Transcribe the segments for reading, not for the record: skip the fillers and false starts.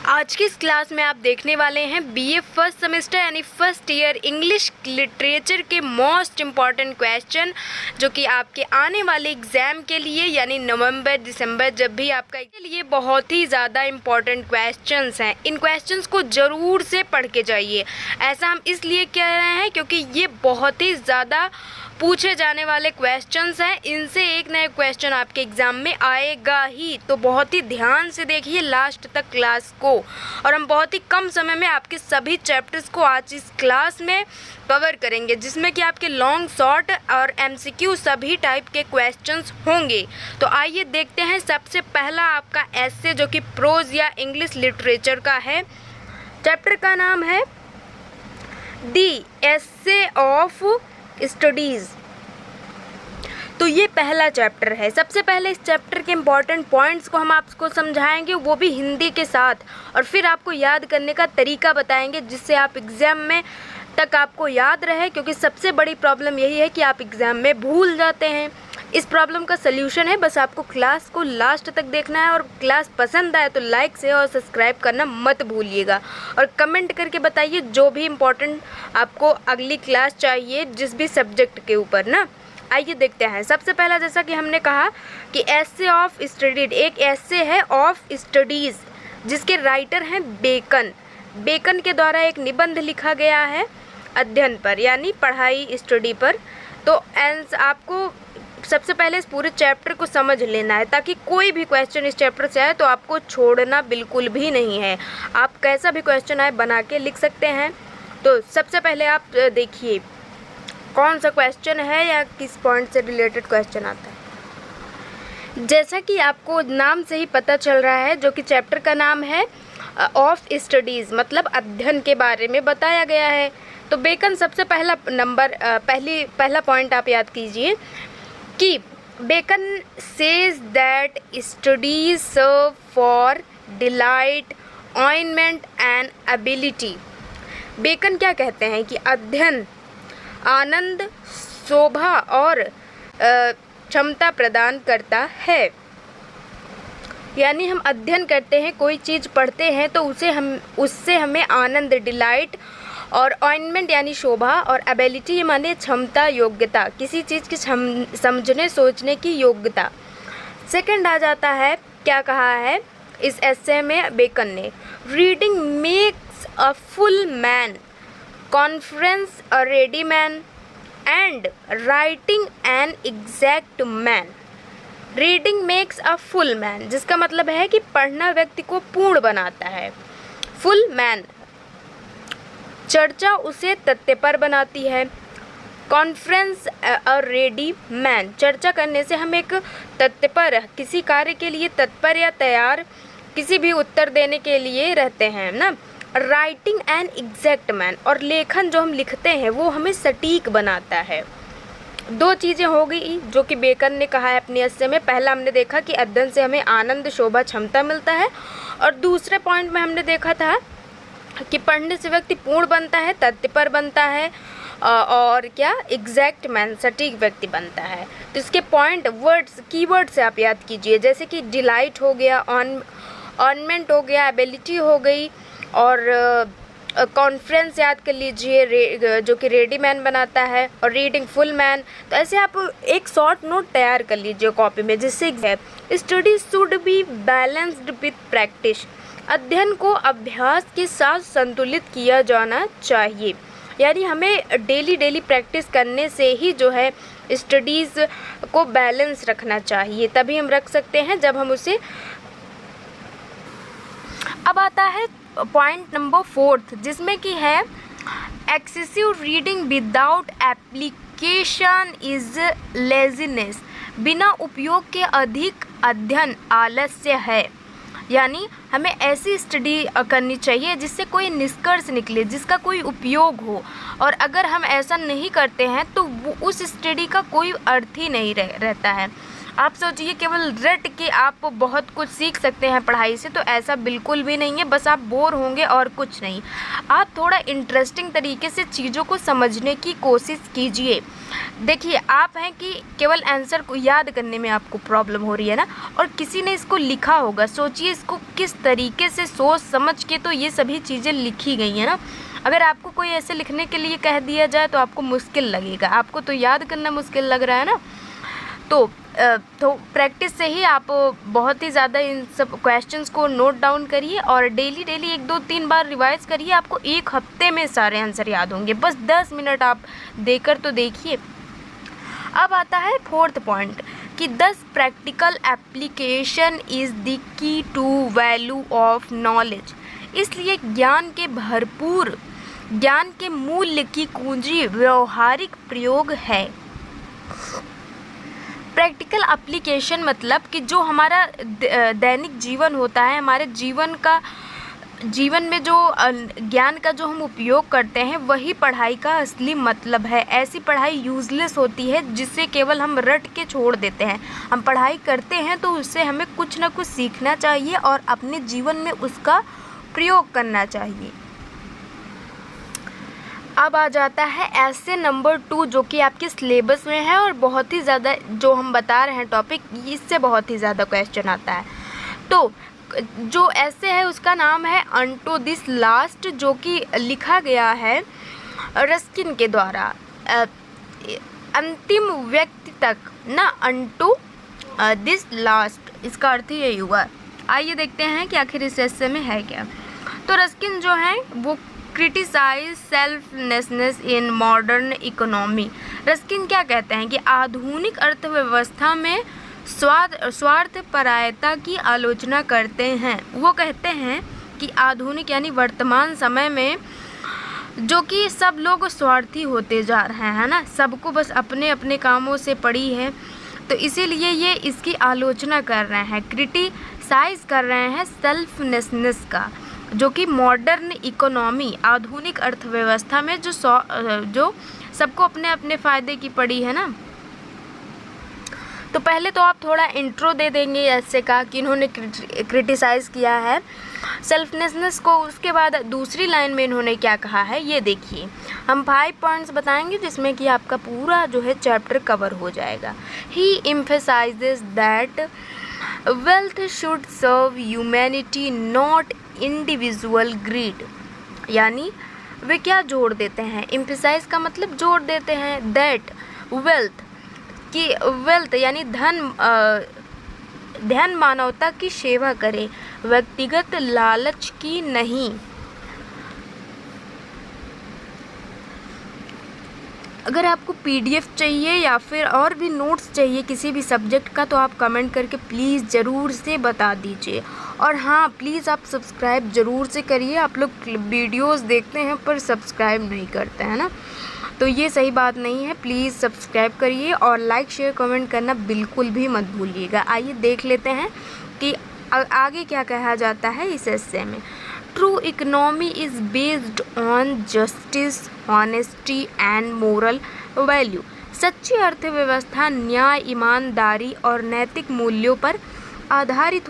आज की इस क्लास में आप देखने वाले हैं बीए फर्स्ट सेमेस्टर यानी फर्स्ट ईयर इंग्लिश लिटरेचर के मोस्ट इम्पॉर्टेंट क्वेश्चन, जो कि आपके आने वाले एग्ज़ाम के लिए यानी नवंबर दिसंबर जब भी आपका के लिए बहुत ही ज़्यादा इम्पॉर्टेंट क्वेश्चंस हैं। इन क्वेश्चंस को ज़रूर से पढ़ के जाइए। ऐसा हम इसलिए कह रहे हैं क्योंकि ये बहुत ही ज़्यादा पूछे जाने वाले क्वेश्चंस हैं। इनसे एक नया क्वेश्चन आपके एग्ज़ाम में आएगा ही, तो बहुत ही ध्यान से देखिए लास्ट तक क्लास को। और हम बहुत ही कम समय में आपके सभी चैप्टर्स को आज इस क्लास में कवर करेंगे, जिसमें कि आपके लॉन्ग शॉर्ट और एमसीक्यू सभी टाइप के क्वेश्चंस होंगे। तो आइए देखते हैं। सबसे पहला आपका एस्से जो कि प्रोज या इंग्लिश लिटरेचर का है। चैप्टर का नाम है दी एस्से ऑफ स्टडीज़। तो ये पहला चैप्टर है। सबसे पहले इस चैप्टर के इम्पॉर्टेंट पॉइंट्स को हम आपको समझाएंगे, वो भी हिंदी के साथ, और फिर आपको याद करने का तरीका बताएंगे जिससे आप एग्ज़ाम में तक आपको याद रहे। क्योंकि सबसे बड़ी प्रॉब्लम यही है कि आप एग्ज़ाम में भूल जाते हैं। इस प्रॉब्लम का सल्यूशन है, बस आपको क्लास को लास्ट तक देखना है। और क्लास पसंद आए तो लाइक से और सब्सक्राइब करना मत भूलिएगा। और कमेंट करके बताइए जो भी इम्पोर्टेंट आपको अगली क्लास चाहिए जिस भी सब्जेक्ट के ऊपर ना। आइए देखते हैं। सबसे पहला, जैसा कि हमने कहा कि एस्से ऑफ स्टडीज, एक एस्से है ऑफ स्टडीज़ जिसके राइटर हैं बेकन। बेकन के द्वारा एक निबंध लिखा गया है अध्ययन पर, यानी पढ़ाई, स्टडी पर। तो आपको सबसे पहले इस पूरे चैप्टर को समझ लेना है, ताकि कोई भी क्वेश्चन इस चैप्टर से आए तो आपको छोड़ना बिल्कुल भी नहीं है। आप कैसा भी क्वेश्चन आए बना के लिख सकते हैं। तो सबसे पहले आप देखिए कौन सा क्वेश्चन है या किस पॉइंट से रिलेटेड क्वेश्चन आता है। जैसा कि आपको नाम से ही पता चल रहा है, जो कि चैप्टर का नाम है ऑफ स्टडीज़, मतलब अध्ययन के बारे में बताया गया है। तो बेकन सबसे पहला पॉइंट आप याद कीजिए कि Bacon says that studies serve for delight, ornament and ability. Bacon क्या कहते हैं कि अध्ययन आनंद, शोभा और क्षमता प्रदान करता है। यानी हम अध्ययन करते हैं, कोई चीज़ पढ़ते हैं तो उससे हमें आनंद, डिलाइट, और ऑइनमेंट यानी शोभा, और एबिलिटी माने क्षमता, योग्यता, किसी चीज़ की समझने सोचने की योग्यता। सेकंड आ जाता है, क्या कहा है इस एस्से में बेकन ने, reading makes a full man, conference a ready man, and writing an exact man. Reading makes a full man, जिसका मतलब है कि पढ़ना व्यक्ति को पूर्ण बनाता है। फुल मैन, चर्चा उसे तत्पर बनाती है। कॉन्फ्रेंस और रेडी मैन, चर्चा करने से हम एक तत्पर, किसी कार्य के लिए तत्पर या तैयार, किसी भी उत्तर देने के लिए रहते हैं ना। राइटिंग एन एग्जैक्ट मैन, और लेखन जो हम लिखते हैं वो हमें सटीक बनाता है। दो चीज़ें हो गई जो कि बेकन ने कहा है अपने एस्से में। पहला हमने देखा कि अध्ययन से हमें आनंद, शोभा, क्षमता मिलता है, और दूसरे पॉइंट में हमने देखा था कि पढ़ने से व्यक्ति पूर्ण बनता है, तत्पर बनता है, और क्या, एग्जैक्ट मैन, सटीक व्यक्ति बनता है। तो इसके पॉइंट, वर्ड्स, कीवर्ड से आप याद कीजिए, जैसे कि डिलाइट हो गया, ऑर्नमेंट हो गया, एबिलिटी हो गई, और कॉन्फ्रेंस याद कर लीजिए जो कि रेडी मैन बनाता है, और रीडिंग फुल मैन। तो ऐसे आप एक शॉर्ट नोट तैयार कर लीजिए कॉपी में, जिससे study should be balanced with practice. अध्ययन को अभ्यास के साथ संतुलित किया जाना चाहिए। यानी हमें डेली प्रैक्टिस करने से ही जो है स्टडीज़ को बैलेंस रखना चाहिए, तभी हम रख सकते हैं जब हम उसे। अब आता है पॉइंट नंबर 4, जिसमें कि है excessive reading without application is laziness. बिना उपयोग के अधिक अध्ययन आलस्य है। यानी हमें ऐसी स्टडी करनी चाहिए जिससे कोई निष्कर्ष निकले, जिसका कोई उपयोग हो। और अगर हम ऐसा नहीं करते हैं तो उस स्टडी का कोई अर्थ ही नहीं रहता है। आप सोचिए केवल रट के आप बहुत कुछ सीख सकते हैं पढ़ाई से, तो ऐसा बिल्कुल भी नहीं है। बस आप बोर होंगे और कुछ नहीं। आप थोड़ा इंटरेस्टिंग तरीके से चीज़ों को समझने की कोशिश कीजिए। देखिए, आप हैं कि केवल आंसर को याद करने में आपको प्रॉब्लम हो रही है ना, और किसी ने इसको लिखा होगा। सोचिए इसको किस तरीके से सोच समझ के तो ये सभी चीज़ें लिखी गई हैं ना। अगर आपको कोई ऐसे लिखने के लिए कह दिया जाए तो आपको मुश्किल लगेगा, आपको तो याद करना मुश्किल लग रहा है ना। तो प्रैक्टिस से ही आप बहुत ही ज़्यादा इन सब क्वेश्चंस को नोट डाउन करिए और डेली 1, 2, 3 बार रिवाइज करिए। आपको 1 हफ्ते में सारे आंसर याद होंगे। बस 10 मिनट आप देकर तो देखिए। अब आता है 4th पॉइंट कि 10 practical application is the key to value of knowledge. इसलिए ज्ञान के मूल्य की कुंजी व्यवहारिक प्रयोग है। प्रैक्टिकल एप्लीकेशन मतलब कि जो हमारा दैनिक जीवन होता है, हमारे जीवन में जो ज्ञान का जो हम उपयोग करते हैं, वही पढ़ाई का असली मतलब है। ऐसी पढ़ाई यूज़लेस होती है जिसे केवल हम रट के छोड़ देते हैं। हम पढ़ाई करते हैं तो उससे हमें कुछ ना कुछ सीखना चाहिए और अपने जीवन में उसका प्रयोग करना चाहिए। अब आ जाता है ऐसे नंबर 2 जो कि आपके सिलेबस में है और बहुत ही ज़्यादा जो हम बता रहे हैं टॉपिक, इससे बहुत ही ज़्यादा क्वेश्चन आता है। तो जो ऐसे है उसका नाम है अनटू दिस लास्ट, जो कि लिखा गया है रस्किन के द्वारा। अंतिम व्यक्ति तक ना, अनटू दिस लास्ट, इसका अर्थ ही यही हुआ। आइए देखते हैं कि आखिर इस एस्से में है क्या। तो रस्किन जो है वो criticise selflessness in modern economy. Ruskin क्या कहते हैं कि आधुनिक अर्थव्यवस्था में स्वार्थपरायता की आलोचना करते हैं। वो कहते हैं कि आधुनिक यानी वर्तमान समय में जो कि सब लोग स्वार्थी होते जा रहे हैं, है ना, सबको बस अपने अपने कामों से पड़ी है, तो इसीलिए ये इसकी आलोचना कर रहे हैं, क्रिटिसाइज कर रहे हैं सेल्फलेसनेस का, जो कि मॉडर्न इकोनॉमी आधुनिक अर्थव्यवस्था में जो सबको अपने अपने फ़ायदे की पड़ी है ना। तो पहले तो आप थोड़ा इंट्रो दे देंगे ऐसे का कि इन्होंने क्रिटिसाइज़ किया है सेल्फलेसनेस को। उसके बाद दूसरी लाइन में इन्होंने क्या कहा है ये देखिए। हम 5 पॉइंट्स बताएंगे जिसमें कि आपका पूरा जो है चैप्टर कवर हो जाएगा। He emphasizes that wealth should serve humanity not individual greed. यानी वे क्या जोड़ देते हैं, एम्फसाइज का मतलब जोड़ देते हैं, दैट वेल्थ कि वेल्थ यानी धन मानवता की सेवा करे, व्यक्तिगत लालच की नहीं। अगर आपको PDF चाहिए या फिर और भी नोट्स चाहिए किसी भी सब्जेक्ट का, तो आप कमेंट करके प्लीज़ ज़रूर से बता दीजिए। और हाँ, प्लीज़ आप सब्सक्राइब ज़रूर से करिए। आप लोग वीडियोस देखते हैं पर सब्सक्राइब नहीं करते हैं ना, तो ये सही बात नहीं है। प्लीज़ सब्सक्राइब करिए और लाइक शेयर कमेंट करना बिल्कुल भी मत भूलिएगा। आइए देख लेते हैं कि आगे क्या कहा जाता है इस एस्से में। True economy is based on justice, honesty and moral value. सच्ची अर्थव्यवस्था न्याय, ईमानदारी और नैतिक मूल्यों पर आधारित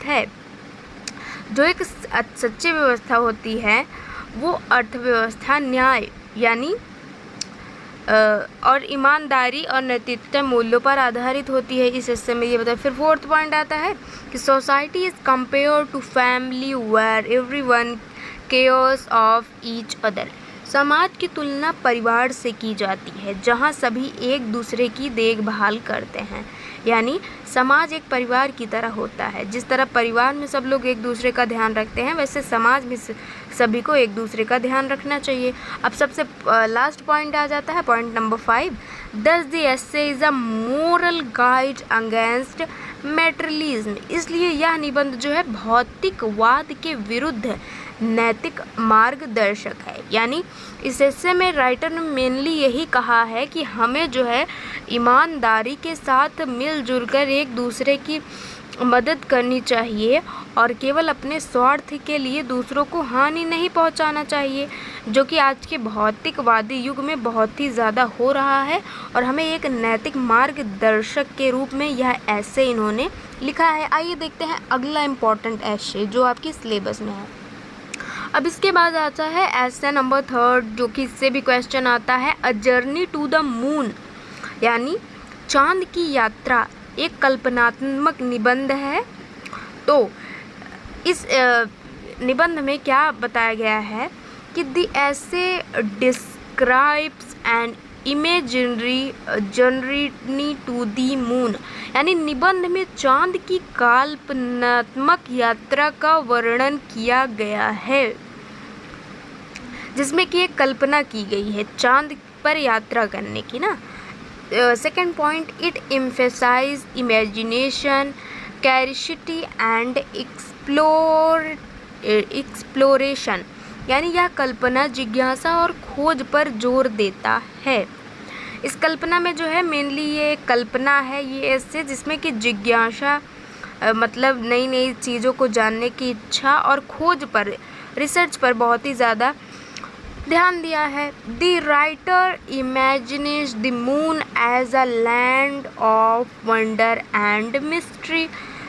है। जो एक सच्ची व्यवस्था होती है वो अर्थव्यवस्था न्याय यानी और ईमानदारी और नैतिकता मूल्यों पर आधारित होती है। इस हिस्से में ये बताया। फिर 4th पॉइंट आता है कि society is compare to family where everyone cares of each other. समाज की तुलना परिवार से की जाती है जहाँ सभी एक दूसरे की देखभाल करते हैं। यानी समाज एक परिवार की तरह होता है। जिस तरह परिवार में सब लोग एक दूसरे का ध्यान रखते हैं, वैसे समाज में सभी को एक दूसरे का ध्यान रखना चाहिए। अब सबसे लास्ट पॉइंट आ जाता है, पॉइंट नंबर 5। दस the essay is a moral guide against materialism. इसलिए यह निबंध जो है भौतिकवाद के विरुद्ध नैतिक मार्गदर्शक है। यानी इस हिस्से में राइटर ने मेनली यही कहा है कि हमें जो है ईमानदारी के साथ मिलजुल कर एक दूसरे की मदद करनी चाहिए और केवल अपने स्वार्थ के लिए दूसरों को हानि नहीं पहुंचाना चाहिए, जो कि आज के भौतिकवादी युग में बहुत ही ज़्यादा हो रहा है। और हमें एक नैतिक मार्गदर्शक के रूप में यह ऐसे इन्होंने लिखा है। आइए देखते हैं अगला इम्पॉर्टेंट ऐसे जो आपकी सिलेबस में है। अब इसके बाद आता है ऐसे नंबर 3, जो कि इससे भी क्वेश्चन आता है, a journey to the moon, यानी चांद की यात्रा एक कल्पनात्मक निबंध है। तो इस निबंध में क्या बताया गया है कि the essay describes an imaginary journey to the moon, यानी निबंध में चांद की कल्पनात्मक यात्रा का वर्णन किया गया है, जिसमें कि एक कल्पना की गई है चांद पर यात्रा करने की ना। Second point, it emphasise imagination, curiosity and exploration, यानी यह कल्पना, जिज्ञासा और खोज पर जोर देता है। इस कल्पना में जो है मेनली ये कल्पना है, ये ऐसे जिसमें कि जिज्ञासा मतलब नई नई चीज़ों को जानने की इच्छा और खोज पर, रिसर्च पर बहुत ही ज़्यादा ध्यान दिया है। The writer imagines the moon as a land of wonder and mystery,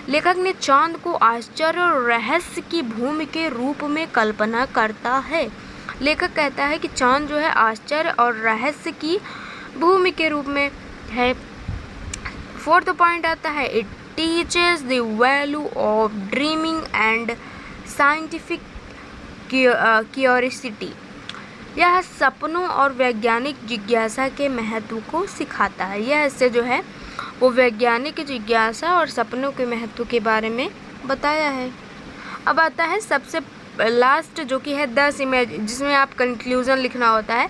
लेखक ने चांद को आश्चर्य और रहस्य की भूमि के रूप में कल्पना करता है। लेखक कहता है कि चांद जो है आश्चर्य और रहस्य की भूमि के रूप में है। फोर्थ पॉइंट आता है, it teaches the value of dreaming and scientific curiosity, यह सपनों और वैज्ञानिक जिज्ञासा के महत्व को सिखाता है। यह इससे जो है वो वैज्ञानिक जिज्ञासा और सपनों के महत्व के बारे में बताया है। अब आता है सबसे लास्ट, जो कि है 10 इमेज, जिसमें आप कंक्लूजन लिखना होता है।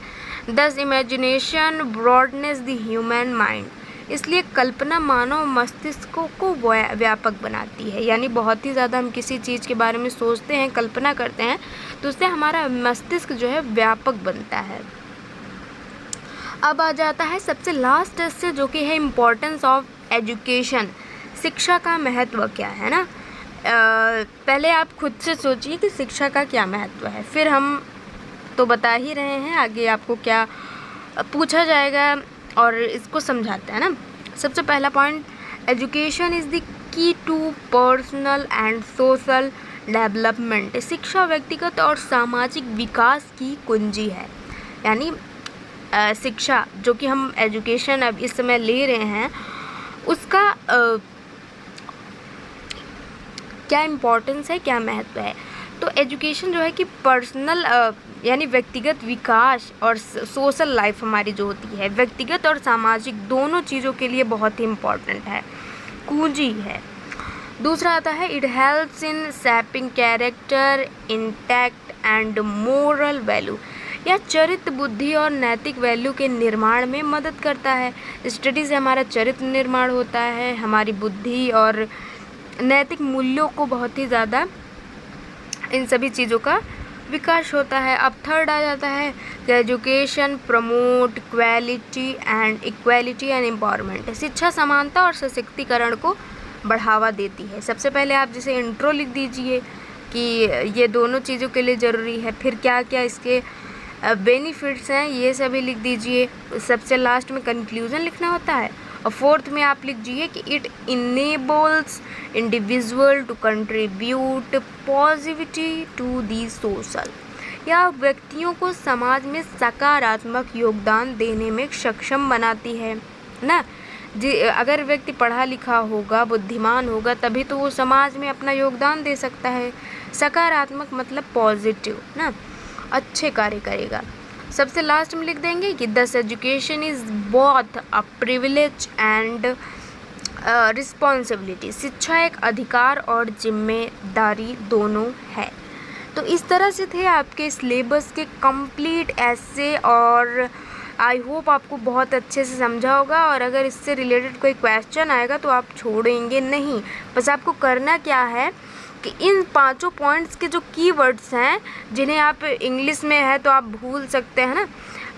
10 imagination broadness the human mind, इसलिए कल्पना मानव मस्तिष्क को व्यापक बनाती है, यानी बहुत ही ज़्यादा हम किसी चीज़ के बारे में सोचते हैं, कल्पना करते हैं, तो उससे हमारा मस्तिष्क जो है व्यापक बनता है। अब आ जाता है सबसे लास्ट से, जो कि है इम्पोर्टेंस ऑफ एजुकेशन, शिक्षा का महत्व क्या है ना। पहले आप खुद से सोचिए कि शिक्षा का क्या महत्व है, फिर हम तो बता ही रहे हैं, आगे आपको क्या पूछा जाएगा और इसको समझाते हैं ना। सबसे पहला point, education is the key to personal and social development, शिक्षा व्यक्तिगत और सामाजिक विकास की कुंजी है। यानी शिक्षा जो कि हम एजुकेशन अब इस समय ले रहे हैं, उसका क्या इम्पोर्टेंस है, क्या महत्व है। तो एजुकेशन जो है कि पर्सनल यानी व्यक्तिगत विकास और सोशल लाइफ हमारी जो होती है, व्यक्तिगत और सामाजिक दोनों चीज़ों के लिए बहुत ही इम्पोर्टेंट है, कुंजी है। दूसरा आता है, it helps in shopping character, intact and moral value, यह चरित्र, बुद्धि और नैतिक वैल्यू के निर्माण में मदद करता है। स्टडी से हमारा चरित्र निर्माण होता है, हमारी बुद्धि और नैतिक मूल्यों को बहुत ही ज़्यादा इन सभी चीज़ों का विकास होता है। अब थर्ड आ जाता है कि education promote quality and equality and empowerment, शिक्षा समानता और सशक्तिकरण को बढ़ावा देती है। सबसे पहले आप जैसे इंट्रो लिख दीजिए कि ये दोनों चीज़ों के लिए ज़रूरी है, फिर क्या क्या इसके बेनिफिट्स हैं ये सभी लिख दीजिए। सबसे लास्ट में कंक्लूजन लिखना होता है, और फोर्थ में आप लिख दीजिए कि it enables individual to contribute positivity to the social, यह व्यक्तियों को समाज में सकारात्मक योगदान देने में सक्षम बनाती है ना। अगर व्यक्ति पढ़ा लिखा होगा, बुद्धिमान होगा, तभी तो वो समाज में अपना योगदान दे सकता है। सकारात्मक मतलब पॉजिटिव ना, अच्छे कार्य करेगा। सबसे लास्ट में लिख देंगे कि दस education is both a privilege and responsibility, शिक्षा एक अधिकार और जिम्मेदारी दोनों है। तो इस तरह से थे आपके सिलेबस के कंप्लीट ऐसे, और आई होप आपको बहुत अच्छे से समझा होगा। और अगर इससे रिलेटेड कोई क्वेश्चन आएगा तो आप छोड़ेंगे नहीं। बस आपको करना क्या है कि इन पांचों पॉइंट्स के जो कीवर्ड्स हैं, जिन्हें आप इंग्लिश में है तो आप भूल सकते हैं ना,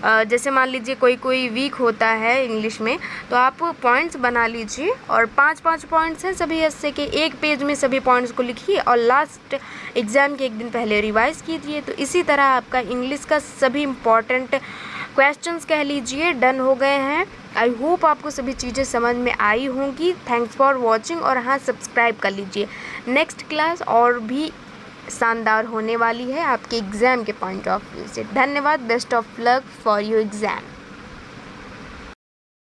जैसे मान लीजिए कोई वीक होता है इंग्लिश में, तो आप पॉइंट्स बना लीजिए और 5-5 पॉइंट्स हैं सभी ऐसे के, एक पेज में सभी पॉइंट्स को लिखिए और लास्ट एग्ज़ाम के एक दिन पहले रिवाइज़ कीजिए। तो इसी तरह आपका इंग्लिश का सभी इम्पॉर्टेंट क्वेश्चंस कह लीजिए डन हो गए हैं। आई होप आपको सभी चीज़ें समझ में आई होंगी। थैंक्स फॉर वॉचिंग, और हाँ, सब्सक्राइब कर लीजिए। नेक्स्ट क्लास और भी शानदार होने वाली है आपके एग्ज़ाम के पॉइंट ऑफ व्यू से। धन्यवाद। Best of luck for your exam.